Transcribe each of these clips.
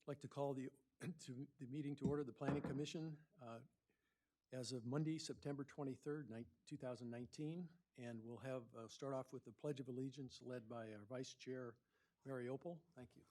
I'd like to call the, the meeting to order, the Planning Commission, as of Monday, September 23rd, 2019. And we'll have, start off with the Pledge of Allegiance led by our Vice Chair, Mary Opal. Thank you.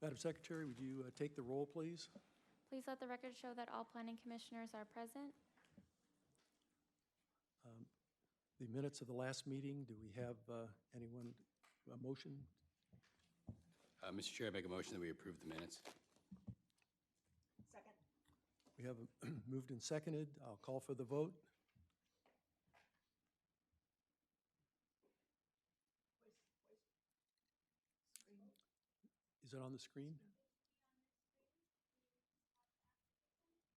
Madam Secretary, would you take the roll, please? Please let the record show that all planning commissioners are present. The minutes of the last meeting, do we have anyone, a motion? Mr. Chair, I make a motion that we approve the minutes. Second. We have moved and seconded. I'll call for the vote. Is it on the screen?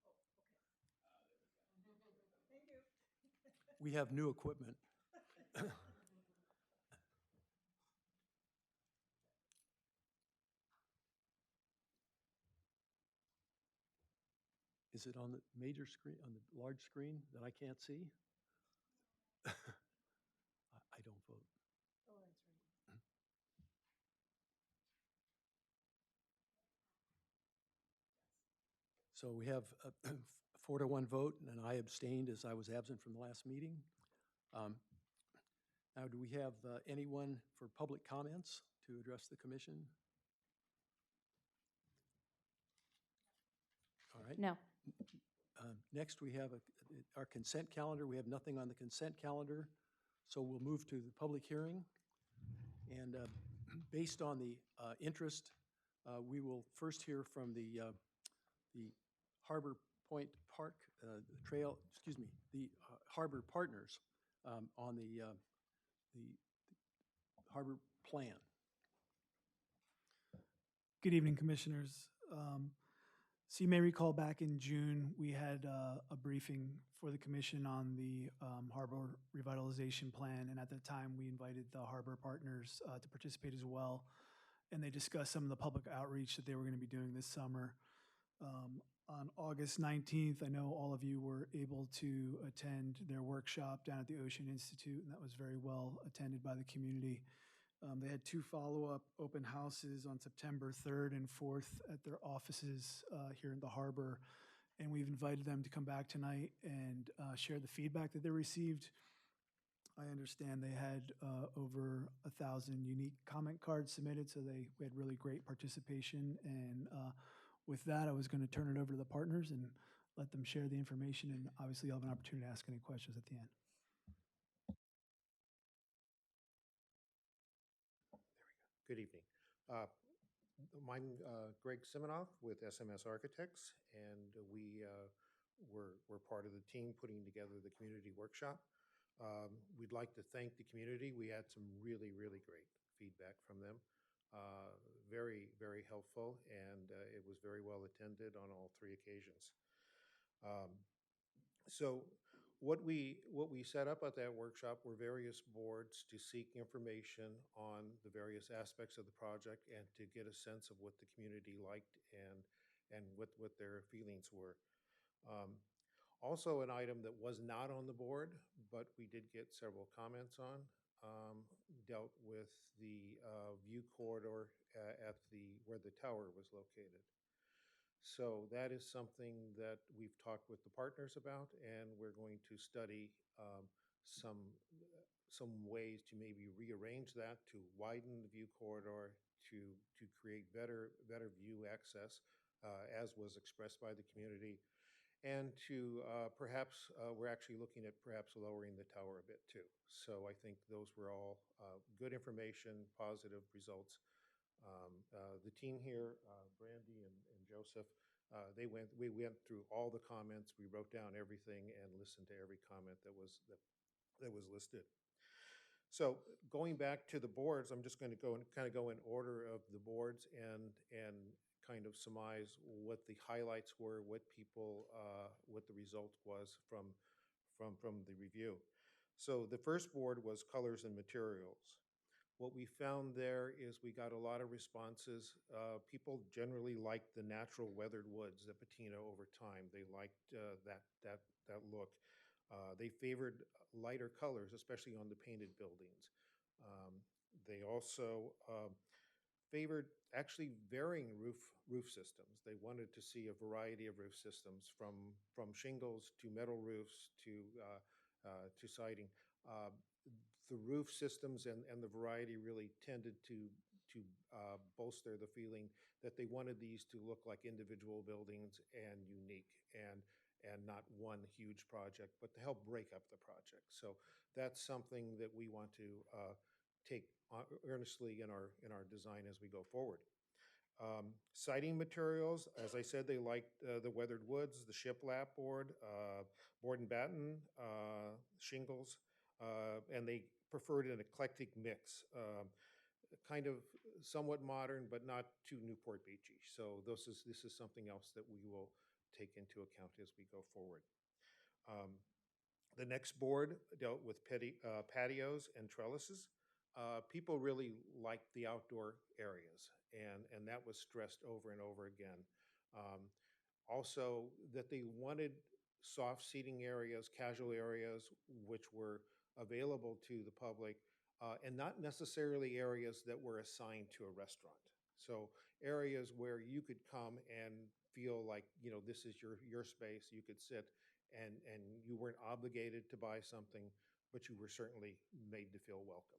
Thank you. We have new equipment. Is it on the major screen, on the large screen that I can't see? I don't vote. Oh, that's right. So we have a 4-1 vote, and I abstained as I was absent from the last meeting. Now, do we have anyone for public comments to address the commission? All right. No. Next, we have our consent calendar. We have nothing on the consent calendar, so we'll move to the public hearing. And based on the interest, we will first hear from the Harbor Point Park Trail, excuse me, the Harbor Partners on the Harbor Plan. Good evening, Commissioners. So you may recall back in June, we had a briefing for the Commission on the Harbor Revitalization Plan, and at the time, we invited the Harbor Partners to participate as well, and they discussed some of the public outreach that they were going to be doing this summer. On August 19th, I know all of you were able to attend their workshop down at the Ocean Institute, and that was very well attended by the community. They had 2 follow-up open houses on September 3rd and 4th at their offices here in the harbor, and we've invited them to come back tonight and share the feedback that they received. I understand they had over 1,000 unique comment cards submitted, so we had really great participation. And with that, I was going to turn it over to the partners and let them share the information, and obviously you'll have an opportunity to ask any questions at the end. Good evening. I'm Greg Siminoff with SMS Architects, and we're part of the team putting together the community workshop. We'd like to thank the community. We had some really, really great feedback from them. Very, very helpful, and it was very well attended on all 3 occasions. So what we set up at that workshop were various boards to seek information on the various aspects of the project and to get a sense of what the community liked and what their feelings were. Also, an item that was not on the board, but we did get several comments on, dealt with the view corridor at where the tower was located. So that is something that we've talked with the partners about, and we're going to study some ways to maybe rearrange that, to widen the view corridor, to create better view access, as was expressed by the community, and to perhaps we're actually looking at perhaps lowering the tower a bit too. So I think those were all good information, positive results. The team here, Brandy and Joseph, we went through all the comments. We wrote down everything and listened to every comment that was listed. So going back to the boards, I'm just going to go in order of the boards and kind of surmise what the highlights were, what the result was from the review. So the first board was colors and materials. What we found there is we got a lot of responses. People generally liked the natural weathered woods that patina over time. They liked that look. They favored lighter colors, especially on the painted buildings. They also favored actually varying roof systems. They wanted to see a variety of roof systems, from shingles to metal roofs to siding. The roof systems and the variety really tended to bolster the feeling that they wanted these to look like individual buildings and unique, and not one huge project, but to help break up the project. So that's something that we want to take earnestly in our design as we go forward. Siding materials, as I said, they liked the weathered woods, the shiplap board, board and batten, shingles, and they preferred an eclectic mix, kind of somewhat modern, but not too Newport Beachy. So this is something else that we will take into account as we go forward. The next board dealt with patios and trellises. People really liked the outdoor areas, and that was stressed over and over again. Also, that they wanted soft seating areas, casual areas, which were available to the public, and not necessarily areas that were assigned to a restaurant. So areas where you could come and feel like, this is your space. You could sit, and you weren't obligated to buy something, but you were certainly made to feel welcome.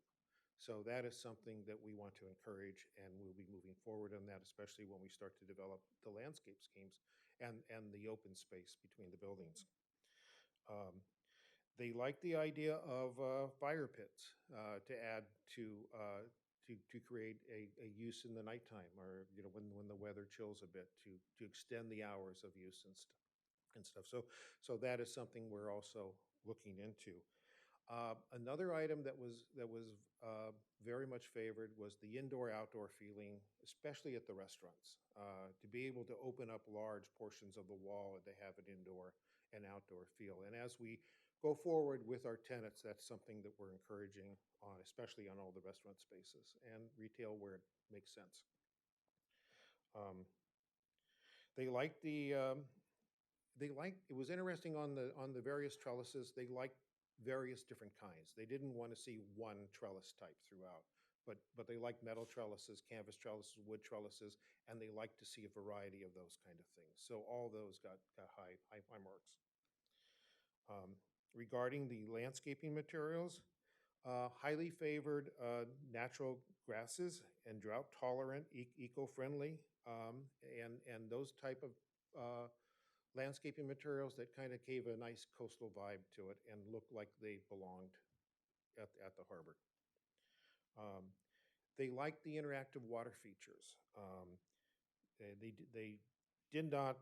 So that is something that we want to encourage, and we'll be moving forward on that, especially when we start to develop the landscape schemes and the open space between the buildings. They like the idea of fire pits to add to create a use in the nighttime, or when the weather chills a bit, to extend the hours of use and stuff. So that is something we're also looking into. Another item that was very much favored was the indoor-outdoor feeling, especially at the restaurants, to be able to open up large portions of the wall and to have an indoor and outdoor feel. And as we go forward with our tenants, that's something that we're encouraging on, especially on all the restaurant spaces and retail where it makes sense. They liked it was interesting on the various trellises. They liked various different kinds. They didn't want to see one trellis type throughout, but they liked metal trellises, canvas trellises, wood trellises, and they liked to see a variety of those kind of things. So all those got high marks. Regarding the landscaping materials, highly favored natural grasses and drought tolerant, eco-friendly, and those type of landscaping materials that kind of gave a nice coastal vibe to it and looked like they belonged at the harbor. They liked the interactive water features. They did not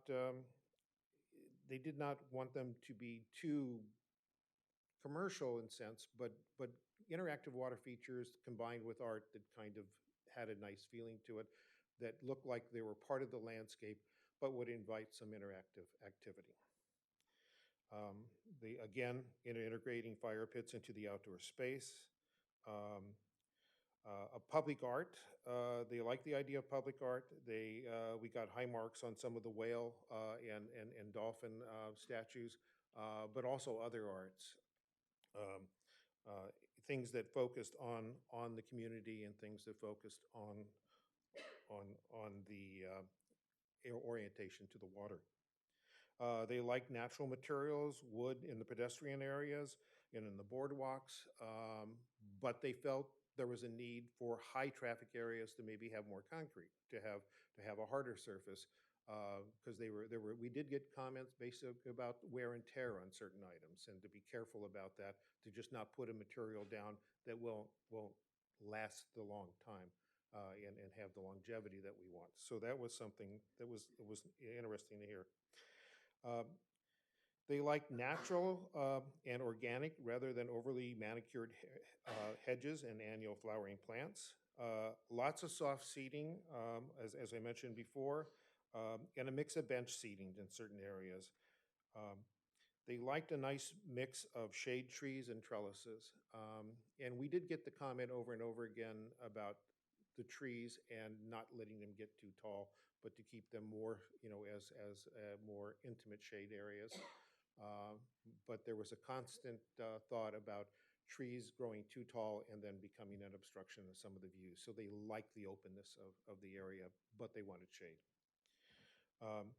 want them to be too commercial in sense, but interactive water features combined with art that kind of had a nice feeling to it, that looked like they were part of the landscape, but would invite some interactive activity. They, again, integrating fire pits into the outdoor space. A public art, they like the idea of public art. We got high marks on some of the whale and dolphin statues, but also other arts. Things that focused on the community and things that focused on the orientation to the water. They like natural materials, wood in the pedestrian areas and in the boardwalks, but they felt there was a need for high traffic areas to maybe have more concrete, to have a harder surface, because we did get comments basically about wear and tear on certain items, and to be careful about that, to just not put a material down that won't last the long time. And have the longevity that we want. So that was something that was interesting to hear. They like natural and organic rather than overly manicured hedges and annual flowering plants. Lots of soft seating, as I mentioned before, and a mix of bench seating in certain areas. Um, They liked a nice mix of shade trees and trellises. And we did get the comment over and over again about the trees and not letting them get too tall, but to keep them more, as more intimate shade areas. Uh, But there was a constant thought about trees growing too tall and then becoming an obstruction of some of the views. So they like the openness of the area, but they wanted shade. Um,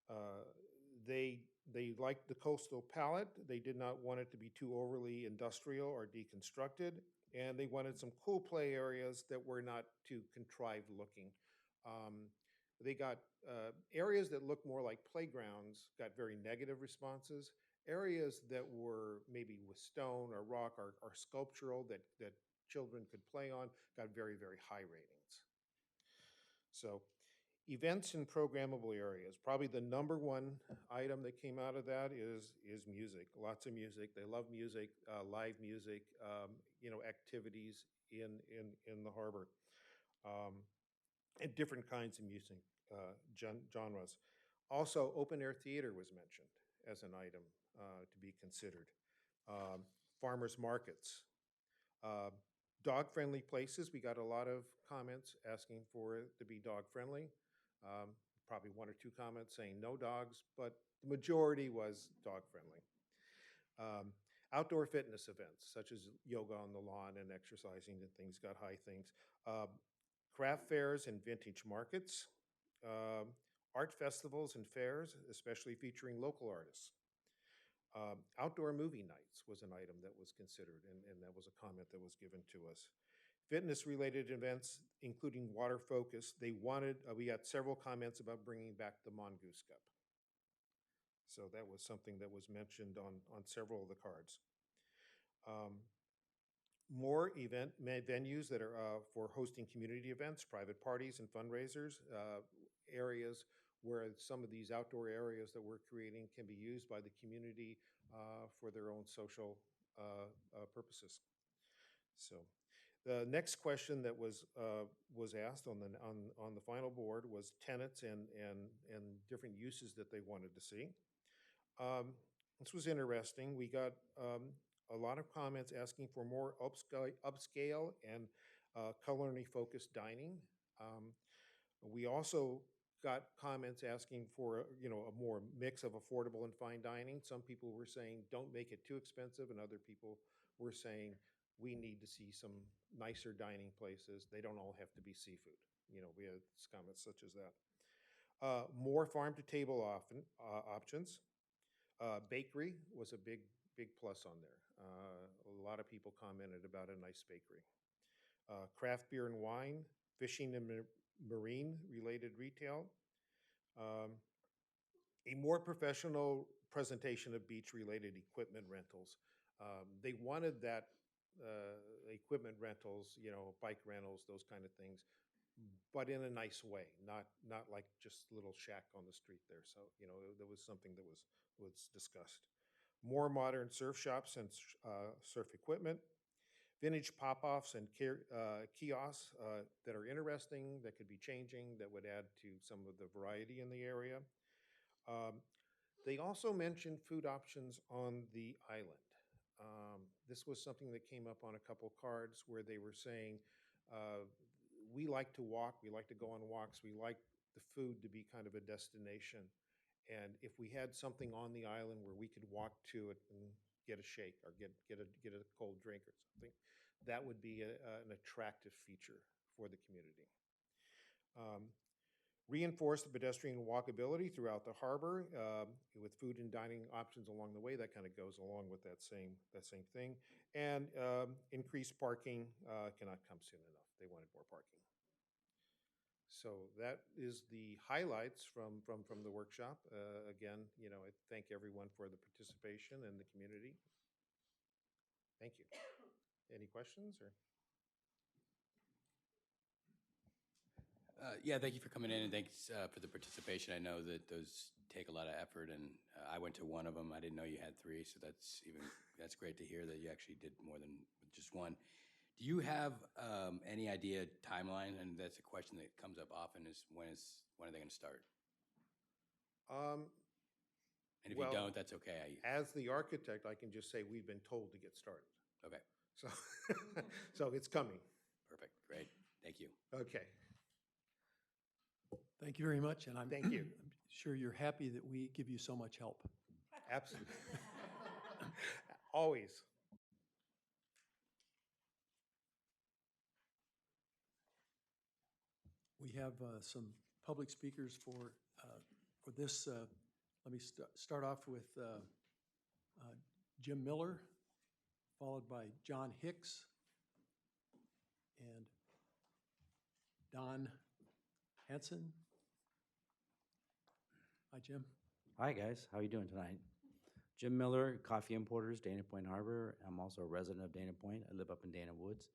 uh, they liked the coastal palette. They did not want it to be too overly industrial or deconstructed, and they wanted some cool play areas that were not too contrived looking. They got areas that looked more like playgrounds, got very negative responses. Areas that were maybe with stone or rock or sculptural that children could play on got very, very high ratings. So events and programmable areas. Probably the number one item that came out of that is music. Lots of music. They love music, live music, activities in the harbor, and different kinds of music genres. Also, open air theater was mentioned as an item to be considered. Farmers markets. Uh, Dog-friendly places, we got a lot of comments asking for it to be dog-friendly. Probably one or two comments saying no dogs, but the majority was dog-friendly. Outdoor fitness events, such as yoga on the lawn and exercising and things, got high things. Craft fairs and vintage markets. Art festivals and fairs, especially featuring local artists. Outdoor movie nights was an item that was considered, and that was a comment that was given to us. Fitness-related events, including water focus, they wanted, we got several comments about bringing back the Mongoose Cup. So that was something that was mentioned on several of the cards. More event venues that are for hosting community events, private parties and fundraisers, areas where some of these outdoor areas that we're creating can be used by the community for their own social purposes. So the next question that was asked on the final board was tenants and different uses that they wanted to see. This was interesting. We got a lot of comments asking for more upscale and culinary focused dining. We also got comments asking for a more mix of affordable and fine dining. Some people were saying don't make it too expensive, and other people were saying we need to see some nicer dining places. They don't all have to be seafood. We had comments such as that. More farm-to-table options. Bakery was a big plus on there. A lot of people commented about a nice bakery. Craft beer and wine, fishing and marine-related retail. A more professional presentation of beach-related equipment rentals. They wanted that equipment rentals, bike rentals, those kind of things, but in a nice way, not like just a little shack on the street there. So, there was something that was discussed. More modern surf shops and surf equipment. Vintage pop-offs and kiosks that are interesting, that could be changing, that would add to some of the variety in the area. They also mentioned food options on the island. This was something that came up on a couple cards where they were saying, we like to walk, we like to go on walks, we like the food to be kind of a destination. And if we had something on the island where we could walk to it and get a shake or get a cold drink or something, that would be an attractive feature for the community. Reinforce the pedestrian walkability throughout the harbor with food and dining options along the way. That kind of goes along with that same thing. And increased parking cannot come soon enough. They wanted more parking. So that is the highlights from the workshop. Again, I thank everyone for the participation and the community. Thank you. Any questions or? Yeah, thank you for coming in, and thanks for the participation. I know that those take a lot of effort, and I went to one of them. I didn't know you had three, so that's great to hear that you actually did more than just one. Do you have any idea timeline? And that's a question that comes up often is when are they going to start? And if Well, you don't, that's okay. As the architect, I can just say we've been told to get started. Okay, So, so it's coming. perfect, great, thank you. Okay, Thank you very much, and I'm thank you. I'm sure you're happy that we give you so much help. Absolutely. Always. We have some public speakers for this. Let me start off with Jim Miller, followed by John Hicks and Don Hanson. Hi, Jim. Hi, guys. How are you doing tonight? Jim Miller, Coffee Importers, Dana Point Harbor. I'm also a resident of Dana Point. I live up in Dana Woods.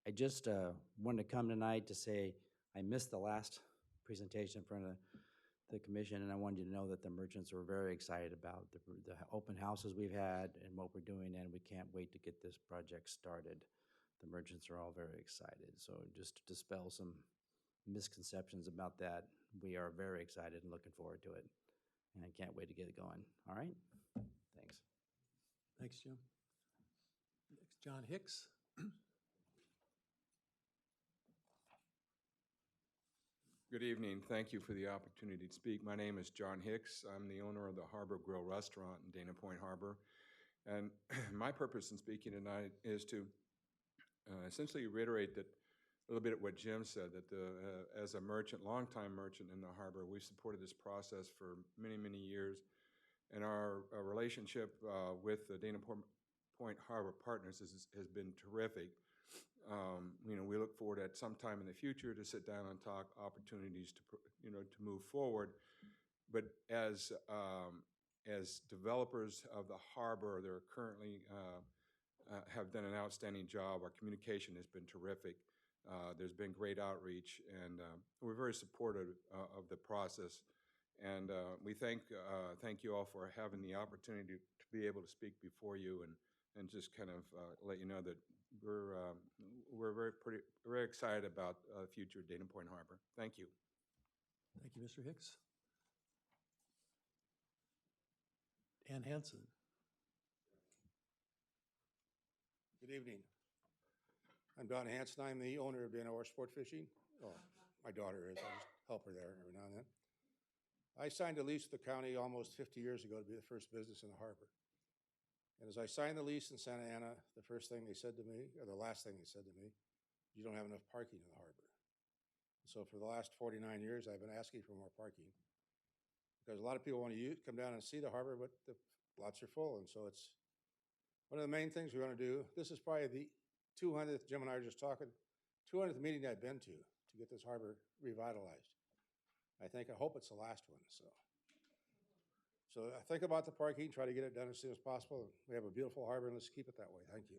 I just wanted to come tonight to say I missed the last presentation in front of the commission, and I wanted you to know that the merchants were very excited about the open houses we've had and what we're doing, and we can't wait to get this project started. The merchants are all very excited. So just to dispel some misconceptions about that, we are very excited and looking forward to it. And I can't wait to get it going. All right? Thanks. Thanks, Jim. Next, John Hicks. Good evening. Thank you for the opportunity to speak. My name is John Hicks. I'm the owner of the Harbor Grill Restaurant in Dana Point Harbor. And my purpose in speaking tonight is to essentially reiterate that a little bit of what Jim said, that as a merchant, longtime merchant in the harbor, we've supported this process for many, many years. And our relationship with the Dana Point Harbor Partners has been terrific. We look forward at some time in the future to sit down and talk opportunities to move forward. But as developers of the harbor, they're currently have done an outstanding job. Our communication has been terrific. There's been great outreach, and we're very supportive of the process. And we thank you all for having the opportunity to be able to speak before you and just kind of let you know that we're very excited about the future of Dana Point Harbor. Thank you. Thank you, Mr. Hicks. Dan Hanson. Good evening. I'm Don Hanson. I'm the owner of Dana Orr Sport Fishing. Oh, my daughter is. I just help her there every now and then. I signed a lease with the county almost 50 years ago to be the first business in the harbor. And as I signed the lease in Santa Ana, the first thing they said to me, or the last thing they said to me, you don't have enough parking in the harbor. So for the last 49 years, I've been asking for more parking because a lot of people want to come down and see the harbor, but the lots are full. And so it's one of the main things we want to do. This is probably the 200th, Jim and I were just talking, 200th meeting I've been to get this harbor revitalized. I hope it's the last one. So think about the parking, try to get it done as soon as possible. We have a beautiful harbor, and let's keep it that way. Thank you.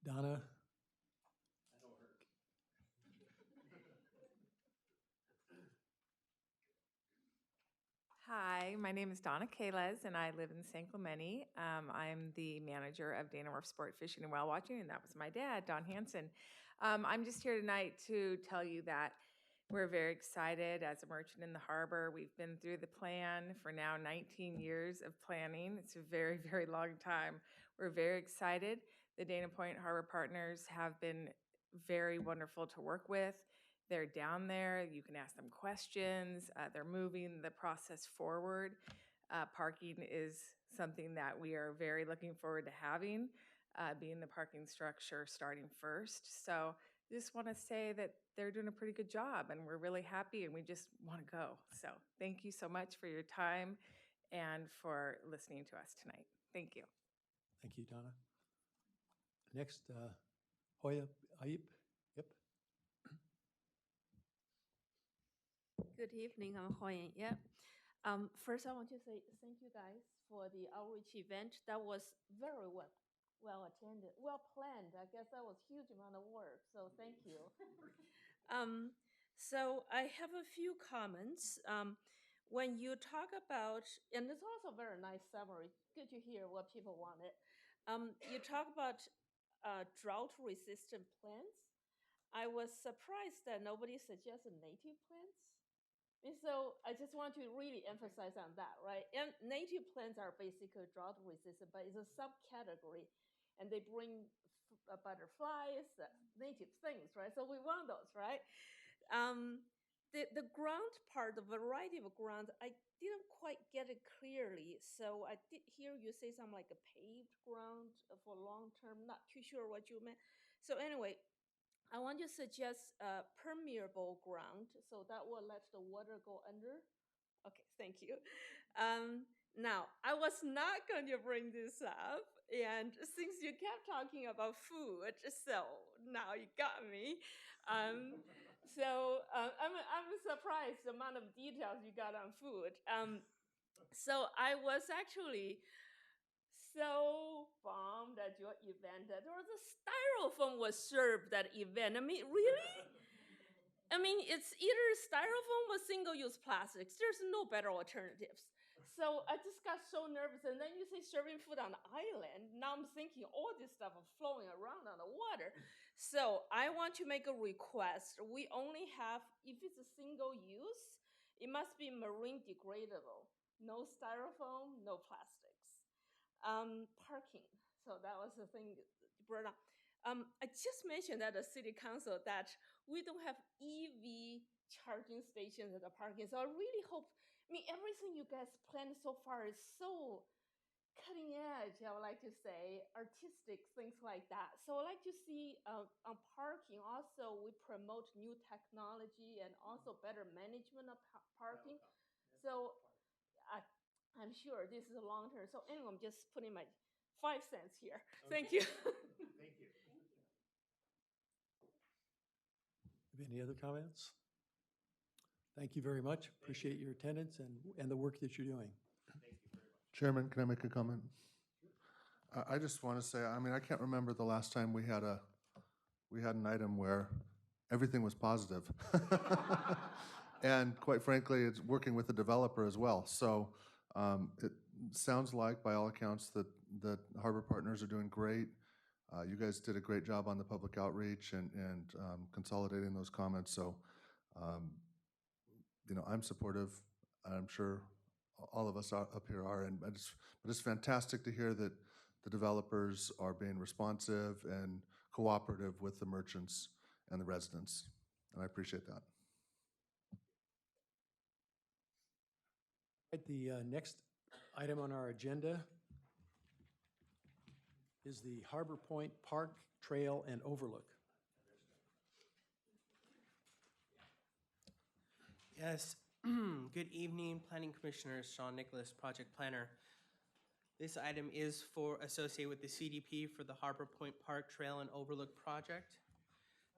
Donna. Hi, my name is Donna Kales, and I live in San Clemente. I'm the manager of Dana Orr Sport Fishing and Whale Watching, and that was my dad, Don Hanson. I'm just here tonight to tell you that we're very excited as a merchant in the harbor. We've been through the plan for now 19 years of planning. It's a very, very long time. We're very excited. The Dana Point Harbor Partners have been very wonderful to work with. They're down there. You can ask them questions. They're moving the process forward. Parking is something that we are very looking forward to having, being the parking structure starting first. So just want to say that they're doing a pretty good job, and we're really happy, and we just want to go. So thank you so much for your time and for listening to us tonight. Thank you. Thank you, Donna. Next, Hoya Ayip. Yep. Good evening, I'm Hoyan. Yeah. First, I want to say thank you guys for the outreach event. That was very well attended, well planned. I guess that was a huge amount of work, so thank you. So I have a few comments. When you talk about, and it's also a very nice summary, good to hear what people wanted. You talk about drought-resistant plants. I was surprised that nobody suggested native plants. And so I just want to really emphasize on that, right? And native plants are basically drought resistant, but it's a subcategory, and they bring butterflies, native things, right? So we want those, right? The ground part, the variety of ground, I didn't quite get it clearly. So I did hear you say something like a paved ground for long term. Not too sure what you meant. So anyway, I want to suggest permeable ground, so that will let the water go under. Okay, thank you. Now, I was not going to bring this up, and since you kept talking about food, so now you got me. I'm surprised the amount of details you got on food. So I was actually so bummed at your event that there was a styrofoam was served at event. I mean, really? I mean, it's either styrofoam or single-use plastics. There's no better alternatives. So I just got so nervous. And then you say serving food on the island. Now I'm thinking all this stuff is flowing around on the water. So I want to make a request. We only have, if it's a single use, it must be marine degradable. No styrofoam, no plastics. Parking. So that was the thing you brought up. I just mentioned at the city council that we don't have EV charging stations at the parking. So I really hope, I mean, everything you guys planned so far is so cutting edge, I would like to say, artistic, things like that. So I'd like to see on parking, also we promote new technology and also better management of parking. So I'm sure this is a long term. So anyway, I'm just putting my 5 cents here. Thank you. Thank you. Any other comments? Thank you very much. Appreciate your attendance and the work that you're doing. Chairman, can I make a comment? I just want to say, I mean, I can't remember the last time we had an item where everything was positive. And quite frankly, it's working with the developer as well. So it sounds like, by all accounts, that Harbor Partners are doing great. You guys did a great job on the public outreach and consolidating those comments. So, you know, I'm supportive. I'm sure all of us up here are. But it's fantastic to hear that the developers are being responsive and cooperative with the merchants and the residents. And I appreciate that. The next item on our agenda is the Harbor Point Park Trail and Overlook. Yes. Good evening, Planning Commissioners. Sean Nicholas, Project Planner. This item is associated with the CDP for the Harbor Point Park Trail and Overlook project.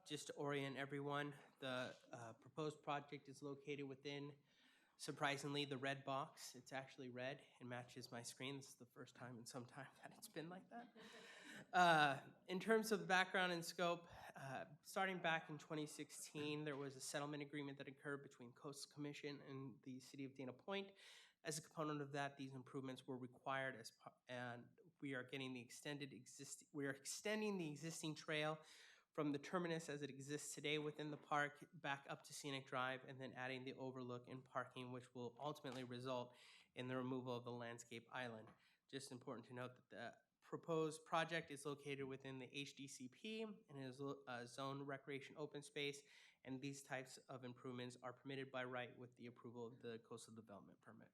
Just to orient everyone, the proposed project is located within, surprisingly, the red box. It's actually red and matches my screen. This is the first time in some time that it's been like that. In terms of the background and scope, starting back in 2016, there was a settlement agreement that occurred between Coastal Commission and the City of Dana Point. As a component of that, these improvements were required, and we are extending the existing trail from the terminus as it exists today within the park back up to Scenic Drive, and then adding the overlook and parking, which will ultimately result in the removal of the landscape island. Just important to note that the proposed project is located within the HDCP and is a zone recreation open space, and these types of improvements are permitted by right with the approval of the coastal development permit.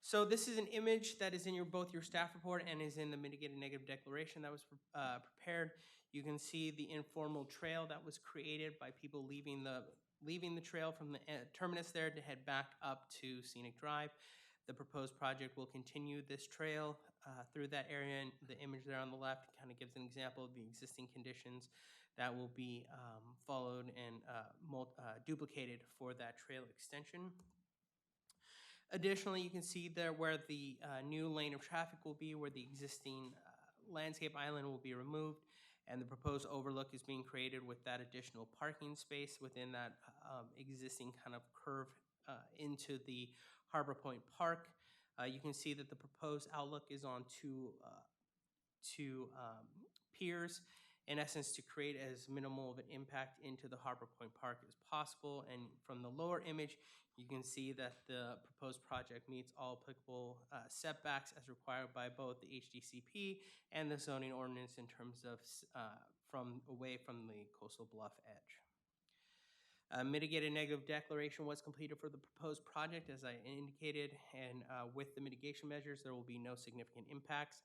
So this is an image that is in both your staff report and is in the mitigated negative declaration that was prepared. You can see the informal trail that was created by people leaving the trail from the terminus there to head back up to Scenic Drive. The proposed project will continue this trail through that area, and the image there on the left kind of gives an example of the existing conditions that will be followed and duplicated for that trail extension. Additionally, you can see there where the new lane of traffic will be, where the existing landscape island will be removed, and the proposed overlook is being created with that additional parking space within that existing kind of curve into the Harbor Point Park. You can see that the proposed outlook is on two piers, in essence, to create as minimal of an impact into the Harbor Point Park as possible. And from the lower image, you can see that the proposed project meets all applicable setbacks as required by both the HDCP and the zoning ordinance in terms of away from the coastal bluff edge. A mitigated negative declaration was completed for the proposed project, as I indicated, and with the mitigation measures, there will be no significant impacts.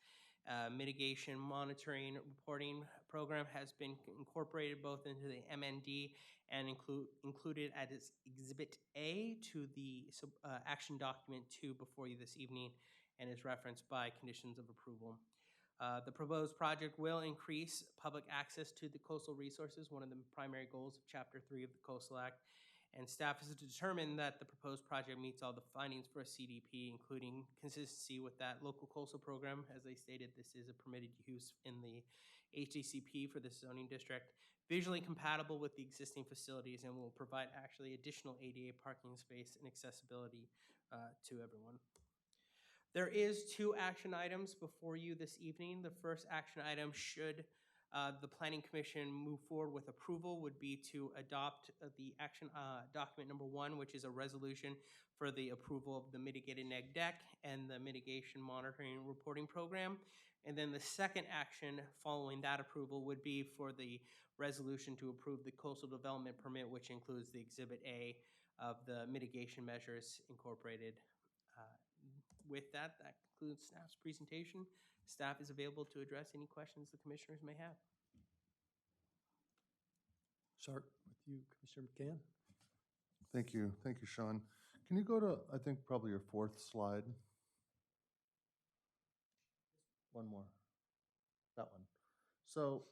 Mitigation monitoring reporting program has been incorporated both into the MND and included as Exhibit A to the action document 2 before you this evening, and is referenced by conditions of approval. The proposed project will increase public access to the coastal resources, one of the primary goals of Chapter 3 of the Coastal Act, and staff has determined that the proposed project meets all the findings for a CDP, including consistency with that local coastal program. As they stated, this is a permitted use in the HDCP for this zoning district, visually compatible with the existing facilities, and will provide actually additional ADA parking space and accessibility to everyone. There is 2 action items before you this evening. The first action item, should the Planning Commission move forward with approval, would be to adopt the action document number 1, which is a resolution for the approval of the mitigated neg deck and the mitigation monitoring and reporting program. And then the second action following that approval would be for the resolution to approve the coastal development permit, which includes the Exhibit A of the mitigation measures incorporated. With that, that concludes staff's presentation. Staff is available to address any questions the commissioners may have. Start with you, Commissioner McCann. Thank you. Thank you, Sean. Can you go to, I think, probably your 4th slide? One more. That one. So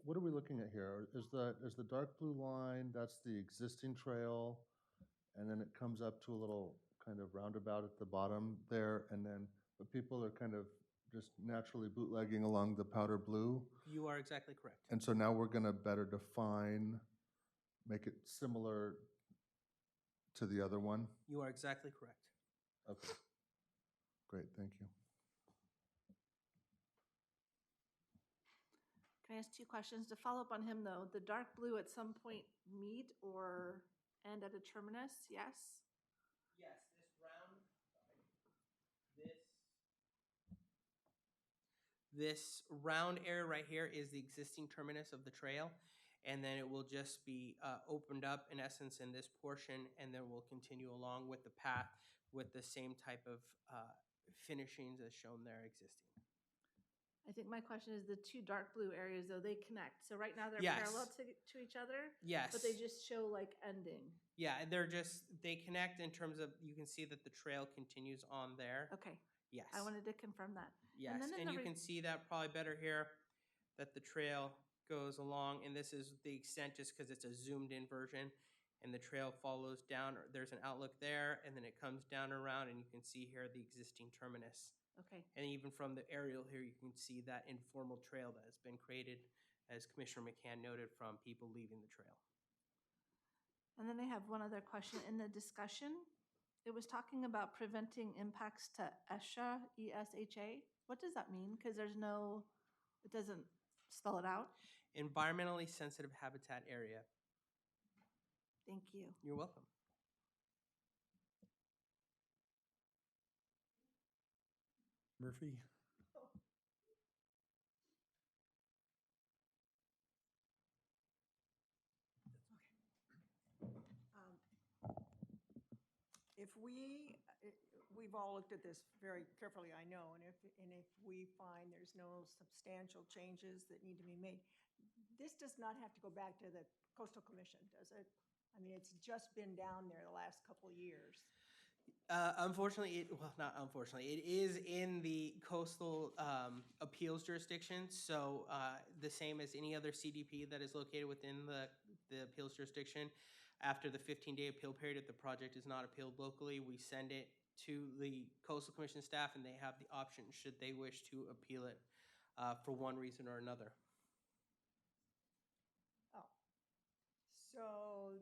what are we looking at here? Is the dark blue line, that's the existing trail, and then it comes up to a little kind of roundabout at the bottom there, and then but people are kind of just naturally bootlegging along the powder blue. You are exactly correct. And so now we're going to better define, make it similar to the other one? You are exactly correct. Okay. Great, thank you. Can I ask 2 questions? To follow up on him, though, the dark blue at some point meet or end at a terminus, yes? Yes, this round area right here is the existing terminus of the trail, and then it will just be opened up in essence in this portion, and then we'll continue along with the path with the same type of finishings as shown there existing. I think my question is the 2 dark blue areas, though, they connect. So right now they're Yes. parallel to each other? Yes. But they just show like ending. Yeah, they connect in terms of, you can see that the trail continues on there. Okay. Yes. I wanted to confirm that. Yes, then in and the you can see that probably better here, that the trail goes along, and this is the extent just because it's a zoomed in version, and the trail follows down. There's an outlook there, and then it comes down around, and you can see here the existing terminus. Okay. And even from the aerial here, you can see that informal trail that has been created, as Commissioner McCann noted, from people leaving the trail. And then I have one other question. In the discussion, it was talking about preventing impacts to ESHA, E-S-H-A. What does that mean? Because it doesn't spell it out. Environmentally sensitive habitat area. Thank you. You're welcome. Murphy? If we've all looked at this very carefully, I know, and if we find there's no substantial changes that need to be made, this does not have to go back to the Coastal Commission, does it? I mean, it's just been down there the last couple of years. Unfortunately, not unfortunately, it is in the coastal appeals jurisdiction. So the same as any other CDP that is located within the appeals jurisdiction. After the 15-day appeal period, if the project is not appealed locally, we send it to the Coastal Commission staff, and they have the option, should they wish to appeal it for one reason or another. Oh. So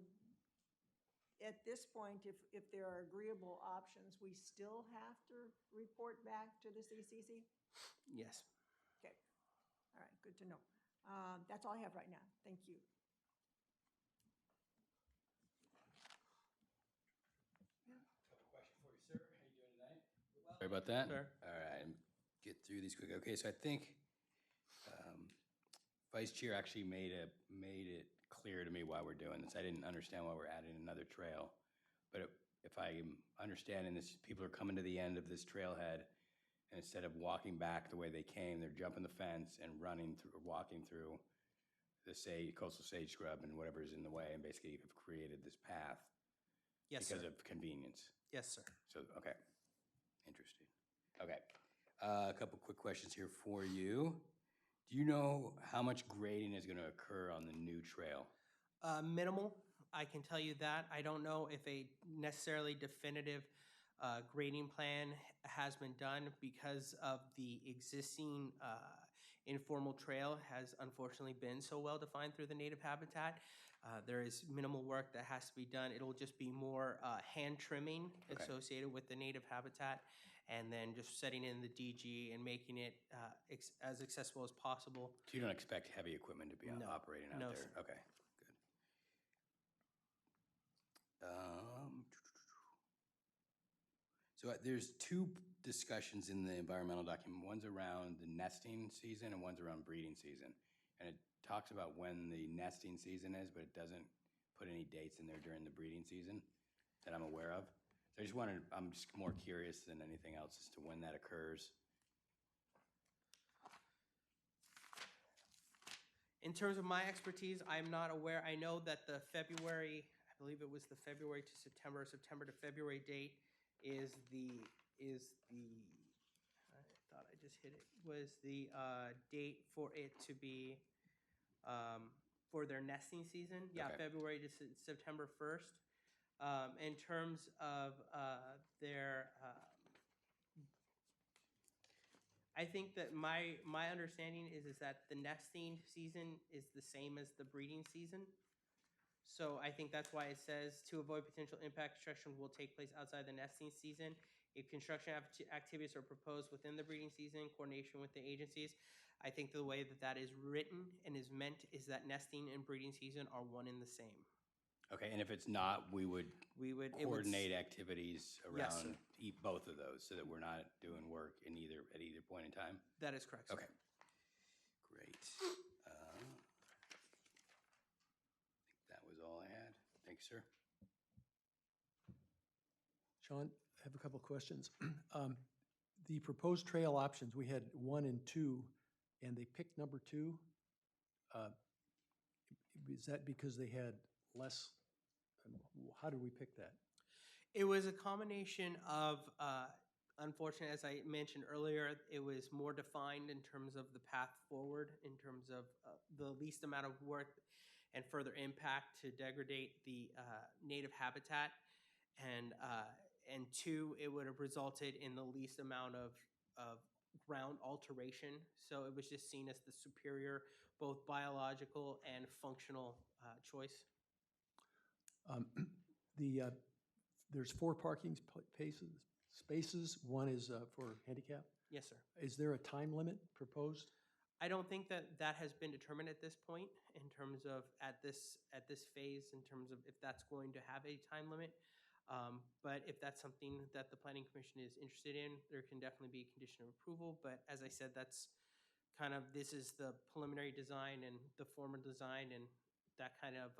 at this point, if there are agreeable options, we still have to report back to the CCC? Yes. Okay. All right, good to know. That's all I have right now. Thank you. Sorry about that. Sure. All right, get through these quick. Okay, so I think Vice Chair actually made it clear to me why we're doing this. I didn't understand why we're adding another trail, but if I'm understanding this, people are coming to the end of this trailhead, and instead of walking back the way they came, they're jumping the fence and running through, walking through the coastal sage scrub and whatever's in the way, and basically have created this path Yes, because sir. of convenience. Yes, sir. So, okay, interesting. Okay, a couple quick questions here for you. Do you know how much grading is going to occur on the new trail? Minimal, I can tell you that. I don't know if a necessarily definitive grading plan has been done because of the existing informal trail has unfortunately been so well defined through the native habitat. There is minimal work that has to be done. It'll just be more hand trimming associated with the native habitat, and then just setting in the DG and making it as accessible as possible. So you don't expect heavy equipment to be operating out No, there? sir. Okay, good. So there's two discussions in the environmental document. One's around the nesting season and one's around breeding season. And it talks about when the nesting season is, but it doesn't put any dates in there during the breeding season that I'm aware of. So I'm just more curious than anything else as to when that occurs. In terms of my expertise, I'm not aware. I know that the February, I believe it was the February to September, September to February date is the I thought I just hit it, was the date for it to be for their nesting season. Yeah, Okay. February to September 1st. In terms of their I think that my understanding is that the nesting season is the same as the breeding season. So I think that's why it says to avoid potential impact, construction will take place outside the nesting season. If construction activities are proposed within the breeding season, coordination with the agencies, I think the way that that is written and is meant is that nesting and breeding season are one and the same. Okay, and if it's not, we would it would coordinate activities Yes, around sir. both of those so that we're not doing work at either point in time? That is correct, sir. Okay, great. I think that was all I had. Thanks, sir. Sean, I have a couple of questions. The proposed trail options, we had 1 and 2, and they picked number 2. Is that because they had less? How did we pick that? It was a combination of, unfortunately, as I mentioned earlier, it was more defined in terms of the path forward, in terms of the least amount of work and further impact to degrade the native habitat. And 2, it would have resulted in the least amount of ground alteration. So it was just seen as the superior, both biological and functional choice. There's 4 parking spaces. 1 is for handicap. Yes, sir. Is there a time limit proposed? I don't think that that has been determined at this point in terms of at this phase, in terms of if that's going to have a time limit. But if that's something that the Planning Commission is interested in, there can definitely be a condition of approval. But as I said, that's this is the preliminary design and the formal design, and that kind of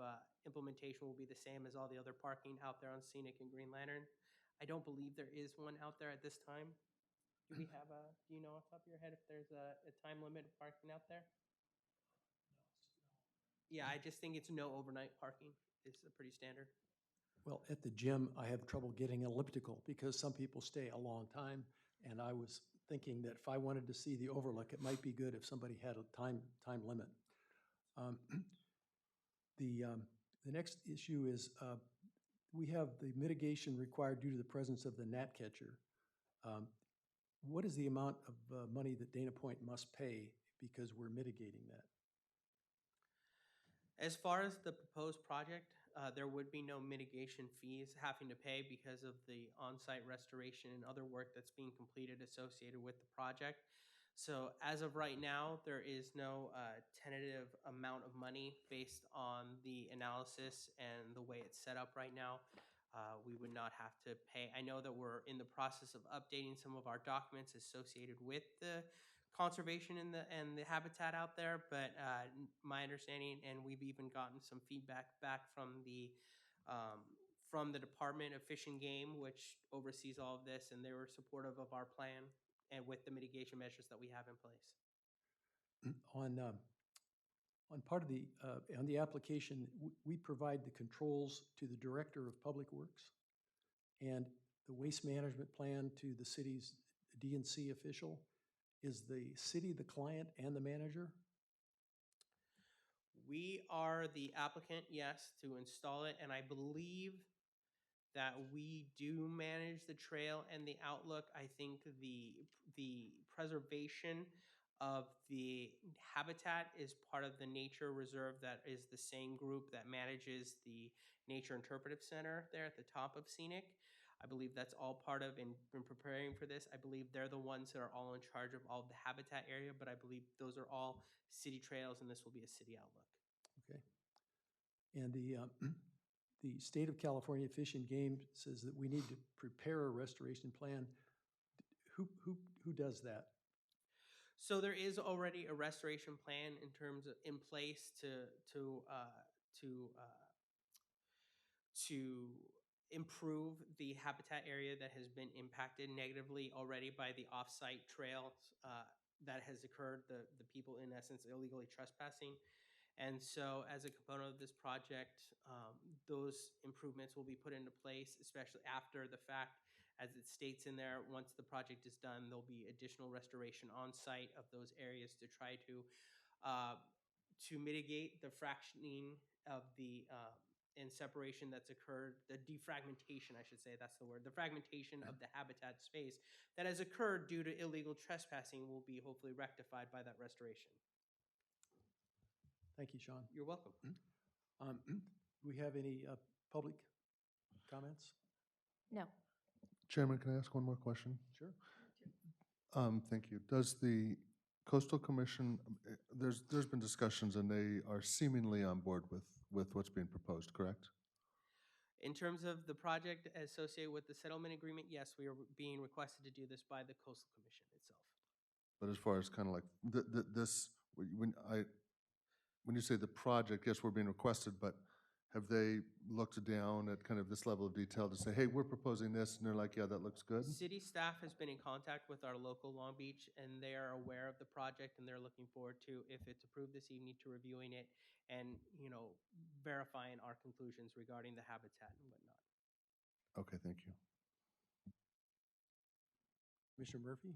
implementation will be the same as all the other parking out there on Scenic and Green Lantern. I don't believe there is one out there at this time. Do we have do you know off the top of your head if there's a time limit of parking out there? Yeah, I just think it's no overnight parking is pretty standard. Well, at the gym, I have trouble getting an elliptical because some people stay a long time, and I was thinking that if I wanted to see the overlook, it might be good if somebody had a time limit. The next issue is we have the mitigation required due to the presence of the gnat catcher. What is the amount of money that Dana Point must pay because we're mitigating that? As far as the proposed project, there would be no mitigation fees having to pay because of the on-site restoration and other work that's being completed associated with the project. So as of right now, there is no tentative amount of money based on the analysis and the way it's set up right now. We would not have to pay. I know that we're in the process of updating some of our documents associated with the conservation and the habitat out there, but my understanding, and we've even gotten some feedback back from the Department of Fish and Game, which oversees all of this, and they were supportive of our plan and with the mitigation measures that we have in place. On part of on the application, we provide the controls to the Director of Public Works and the waste management plan to the city's DNC official. Is the city the client and the manager? We are the applicant, yes, to install it, and I believe that we do manage the trail and the outlook. I think the preservation of the habitat is part of the nature reserve that is the same group that manages the Nature Interpretive Center there at the top of Scenic. I believe that's all part of in preparing for this. I believe they're the ones that are all in charge of all of the habitat area, but I believe those are all city trails and this will be a city outlook. Okay. And the State of California Fish and Game says that we need to prepare a restoration plan. Who does that? So there is already a restoration plan in place to improve the habitat area that has been impacted negatively already by the off-site trails that has occurred, the people in essence illegally trespassing. And so as a component of this project, those improvements will be put into place, especially after the fact. As it states in there, once the project is done, there'll be additional restoration on site of those areas to try to mitigate the fractioning of and separation that's occurred, the defragmentation, I should say, that's the word, the fragmentation of the habitat space that has occurred due to illegal trespassing will be hopefully rectified by that restoration. Thank you, Sean. You're welcome. Do we have any public comments? No. Chairman, can I ask one more question? Sure. Thank you. Does the Coastal Commission, there's been discussions and they are seemingly on board with what's being proposed, correct? In terms of the project associated with the settlement agreement, yes, we are being requested to do this by the Coastal Commission itself. But as far as kind of like this, when you say the project, yes, we're being requested, but have they looked down at kind of this level of detail to say, hey, we're proposing this, and they're like, yeah, that looks good? City staff has been in contact with our local Long Beach, and they are aware of the project, and they're looking forward to, if it's approved this evening, to reviewing it and, verifying our conclusions regarding the habitat and whatnot. Okay, thank you. Commissioner Murphy?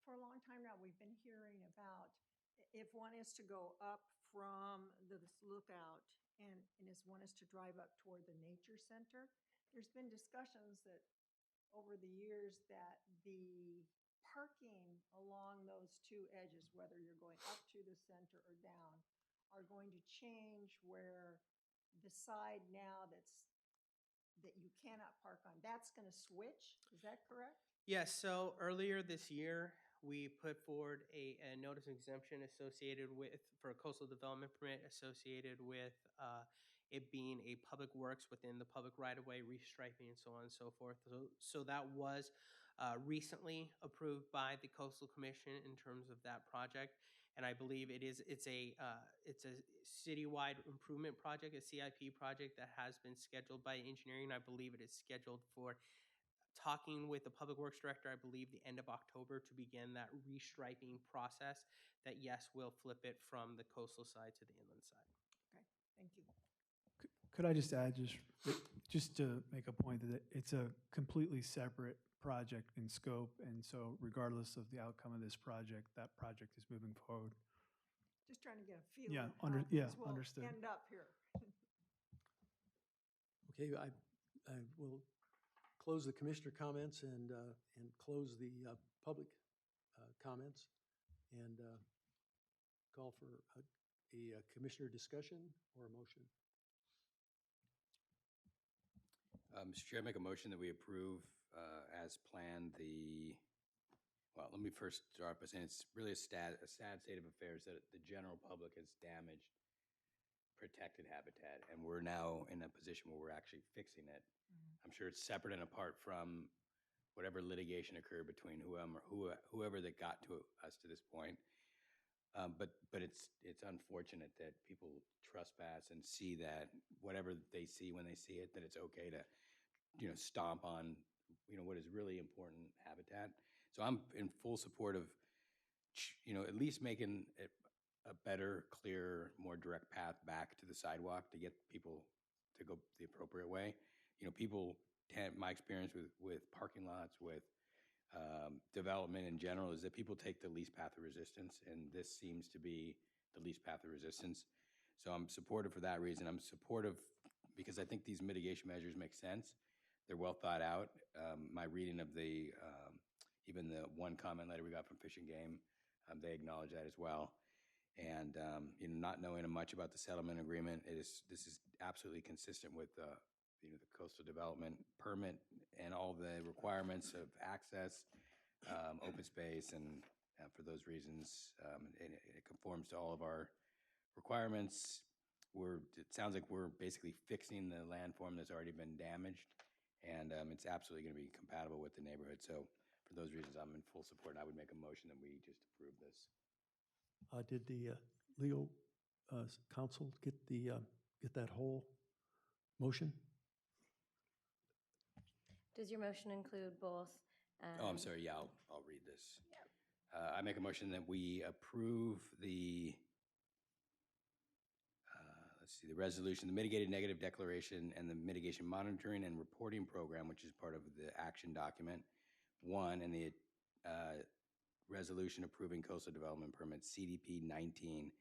For a long time now, we've been hearing about if one is to go up from this lookout and if one is to drive up toward the nature center, there's been discussions that over the years that the parking along those two edges, whether you're going up to the center or down, are going to change where the side now that you cannot park on, that's going to switch. Is that correct? Yes, so earlier this year, we put forward a notice of exemption associated for a coastal development permit associated with it being a public works within the public right-of-way, restriping and so on and so forth. So that was recently approved by the Coastal Commission in terms of that project. And I believe it's a citywide improvement project, a CIP project that has been scheduled by engineering. I believe it is scheduled for talking with the Public Works Director, I believe the end of October to begin that restriping process that, yes, will flip it from the coastal side to the inland side. Okay, thank you. Could I just add, just to make a point that it's a completely separate project in scope, and so regardless of the outcome of this project, that project is moving forward. Just trying to get a feel Yeah, of how things will understood. end up here. Okay, I will close the commissioner comments and close the public comments and call for a commissioner discussion or a motion. Mr. Chair, I make a motion that we approve as planned, well, let me first start by saying it's really a sad state of affairs that the general public has damaged protected habitat, and we're now in a position where we're actually fixing it. I'm sure it's separate and apart from whatever litigation occurred between whoever that got to us to this point. But it's unfortunate that people trespass and see that whatever they see when they see it, that it's okay to, stomp on, what is really important habitat. So I'm in full support of, at least making it a better, clearer, more direct path back to the sidewalk to get people to go the appropriate way. People my experience with parking lots, with development in general, is that people take the least path of resistance, and this seems to be the least path of resistance. So I'm supportive for that reason. I'm supportive because I think these mitigation measures make sense. They're well thought out. My reading of even the one comment letter we got from Fish and Game, they acknowledge that as well. And not knowing much about the settlement agreement, this is absolutely consistent with the coastal development permit and all the requirements of access, open space, and for those reasons, it conforms to all of our requirements. It sounds like we're basically fixing the landform that's already been damaged, and it's absolutely going to be compatible with the neighborhood. So for those reasons, I'm in full support, and I would make a motion that we just approve this. Did the legal counsel get that whole motion? Does your motion include both? Oh, I'm sorry. Yeah, I'll read this. I make a motion that we approve the the resolution, the mitigated negative declaration, and the mitigation monitoring and reporting program, which is part of the action document 1, and the resolution approving coastal development permit CDP 19-0011,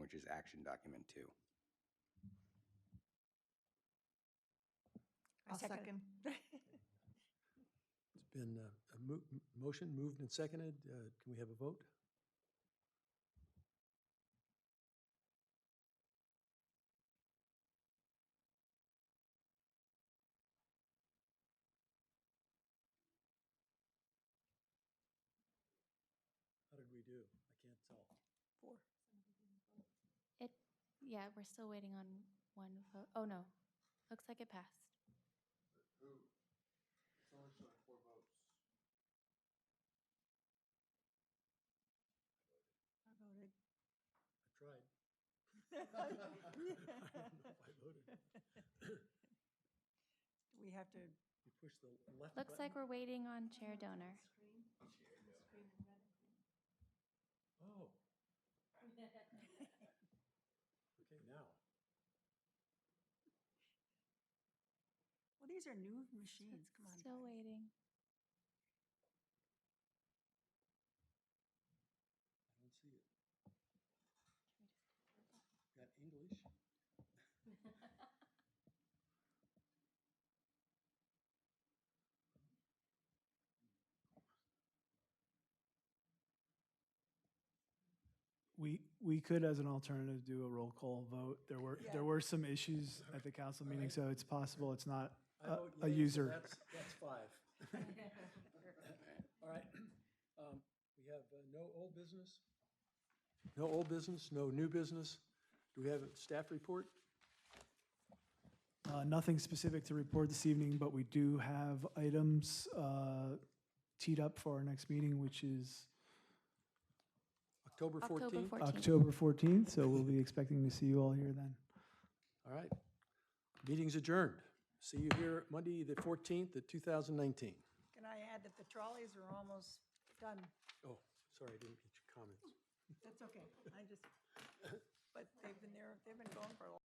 which is action document 2. I'll second. It's been a motion moved and seconded. Can we have a vote? How did we do? I can't tell. 4. Yeah, we're still waiting on one vote. Oh, no. Looks like it passed. It's only showing 4 votes. I voted. I tried. I don't know if I voted. We have to, You push the left Looks button. like we're waiting on chair donor. Oh. Okay, now. well, these are new machines, come on. Still guys. waiting. I don't see it. Got English? We could, as an alternative, do a roll call vote. There Yeah. were some issues at the council meeting, so it's possible it's not I vote a yea, so user. That's 5. All right. We have no old business? No old business, no new business. Do we have a staff report? Nothing specific to report this evening, but we do have items teed up for our next meeting, which is October 14th? 14th. October 14th, so we'll be expecting to see you all here then. All right. Meeting's adjourned. See you here Monday, the 14th of 2019. Can I add that the trolleys are almost done? Oh, sorry, I didn't get your comments. That's okay. But they've been going for a while.